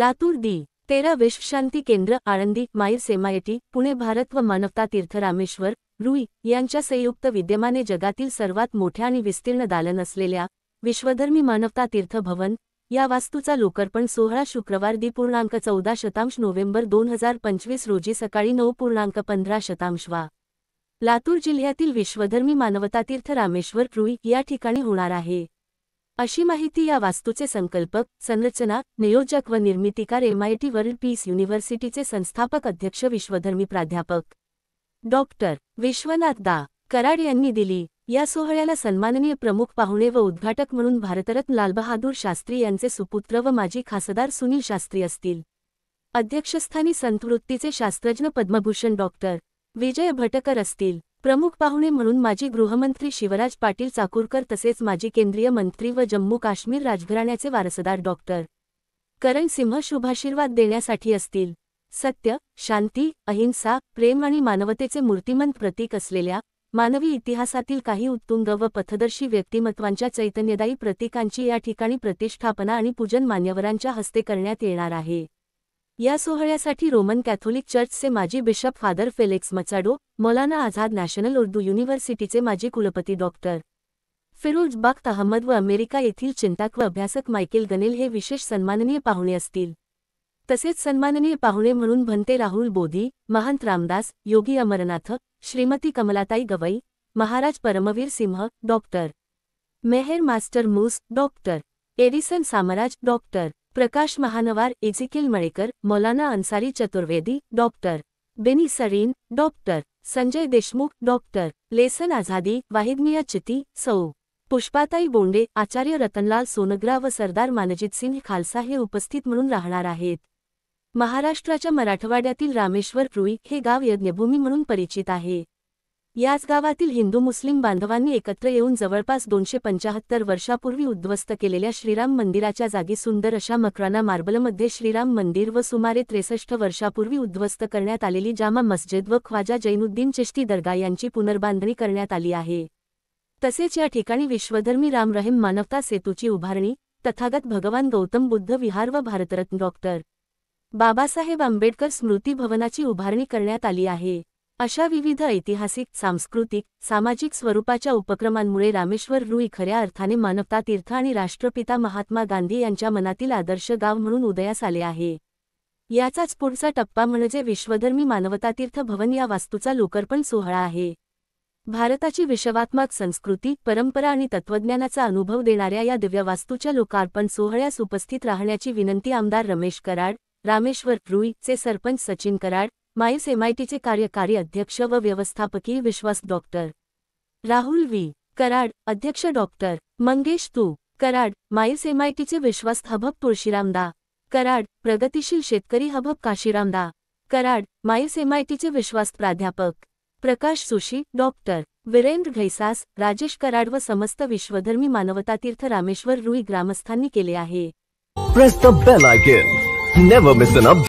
लातूर दी 13 विश्वशांती केंद्र आळंदी मायर सेमायटी पुणे भारत व मानवता तीर्थ रामेश्वर रुई यांच्या संयुक्त विद्यमाने जगातील सर्वात मोठ्या आणि विस्तीर्ण दालन असलेल्या विश्वधर्मी मानवता तीर्थ भवन या वास्तूचा लोकार्पण सोहळा शुक्रवार दि. नोव्हेंबर 2025 रोजी सकाळी 9.15 वा लातूर जिल्ह्यातील विश्वधर्मी मानवता तीर्थ रामेश्वर रुई या ठिकाणी होणार आहे, अशी माहिती या वास्तूचे संकल्पक, संरचना, नियोजक व निर्मितीकार MIT वर्ल्ड पीस युनिव्हर्सिटीचे संस्थापक अध्यक्ष विश्वधर्मी प्राध्यापक डॉक्टर विश्वनाथ दा. कराड यांनी दिली. या सोहळ्याला सन्माननीय प्रमुख पाहुणे व उद्घाटक म्हणून भारतरत्न लालबहादूर शास्त्री यांचे सुपुत्र व माजी खासदार सुनील शास्त्री असतील. अध्यक्षस्थानी संतवृत्तीचे शास्त्रज्ञ पद्मभूषण डॉक्टर विजय भटकर असतील. प्रमुख पाहुणे म्हणून माजी गृहमंत्री शिवराज पाटील चाकूरकर तसेच माजी केंद्रीय मंत्री व जम्मू काश्मीर राजघराण्याचे वारसदार डॉक्टर करण सिंह शुभाशीर्वाद देण्यासाठी असतील. सत्य, शांती, अहिंसा, प्रेम आणि मानवतेचे मूर्तिमंत प्रतीक असलेल्या मानवी इतिहासातील काही उत्तुंग व पथदर्शी व्यक्तिमत्वांच्या चैतन्यदायी प्रतीकांची या ठिकाणी प्रतिष्ठापना आणि पूजन मान्यवरांच्या हस्ते करण्यात येणार आहे. या सोहळ्यासाठी रोमन कॅथोलिक चर्चचे माजी bishop father Felix Machado, Maulana Azad national Urdu युनिव्हर्सिटीचे माजी कुलपती डॉक्टर फिरोज बख्त अहमद व अमेरिका येथील चिंतक व अभ्यासक मायकेल गनेल हे विशेष सन्माननीय पाहुणे असतील. तसेच सन्माननीय पाहुणे म्हणून Bhante Rahul Bodhi, Mahant Ramdas, Yogi Amarnath, Shrimati Kamalatai Gavai, Maharaj Paramvir Singh, doctor Meher master Moos, doctor Edison Samraj, doctor Prakash Mahanwar, Ezekiel Malekar, Maulana Ansari Chaturvedi, doctor Beni Sarin, doctor Sanjay Deshmukh, doctor लेसन आझादी, वाहिदमिया चिती, सौ पुष्पाताई बोंडे, आचार्य रतनलाल सोनग्रा व सरदार मानजितसिंह खालसा हे उपस्थित म्हणून राहणार आहेत. महाराष्ट्राच्या मराठवाड्यातील रामेश्वर रुई हे गाव यज्ञभूमी म्हणून परिचित आहे. याच गावातील हिंदू मुस्लिम बांधवांनी एकत्र येऊन जवळपास 275 वर्षापूर्वी उद्ध्वस्त केलेल्या श्रीराम मंदिराच्या जागी सुंदर अशा मकराना मार्बलमध्ये श्रीराम मंदिर व सुमारे 63 वर्षापूर्वी उद्ध्वस्त करण्यात आलेली जामा मस्जिद व ख्वाजा जैनुद्दीन चिश्ती दर्गा यांची पुनर्बांधणी करण्यात आली आहे. तसेच या ठिकाणी विश्वधर्मी राम रहीम मानवता सेतूची उभारणी, तथागत भगवान गौतम बुद्ध विहार व भारतरत्न डॉक्टर बाबासाहेब आंबेडकर स्मृती भवनाची उभारणी करण्यात आली आहे. अशा विविध ऐतिहासिक, सांस्कृतिक, सामाजिक स्वरूपाच्या उपक्रमांमुळे रामेश्वर रुई खऱ्या अर्थाने मानवता तीर्थ आणि राष्ट्रपिता महात्मा गांधी यांच्या मनातील आदर्श गाव म्हणून उदयास आले आहे. याचाच पुढचा टप्पा म्हणजे विश्वधर्मी मानवता तीर्थ भवन या वास्तूचा लोकार्पण सोहळा आहे. भारताची विश्वात्मक संस्कृती, परंपरा आणि तत्त्वज्ञानाचा अनुभव देणाऱ्या या दिव्य वास्तूच्या लोकार्पण सोहळ्यास उपस्थित राहण्याची विनंती आमदार रमेश कराड, रामेश्वर रुई चे सरपंच सचिन कराड, मायर MITचे कार्यकारी अध्यक्ष व व्यवस्थापकीय विश्वास डॉक्टर राहुल व्ही. कराड, अध्यक्ष डॉक्टर मंगेश तू. कराड, मायर MITचे विश्वास हबब तुळशीराम दा. कराड, प्रगतिशील शेतकरी हबब काशीराम दा. कराड, मायर MITचे विश्वास प्राध्यापक प्रकाश सुशी, डॉक्टर वीरेंद्र घैसास, राजेश कराड व समस्त विश्वधर्मी मानवता तीर्थ रामेश्वर रुई ग्रामस्थांनी केले आहे. Press the bell icon. Never miss an update.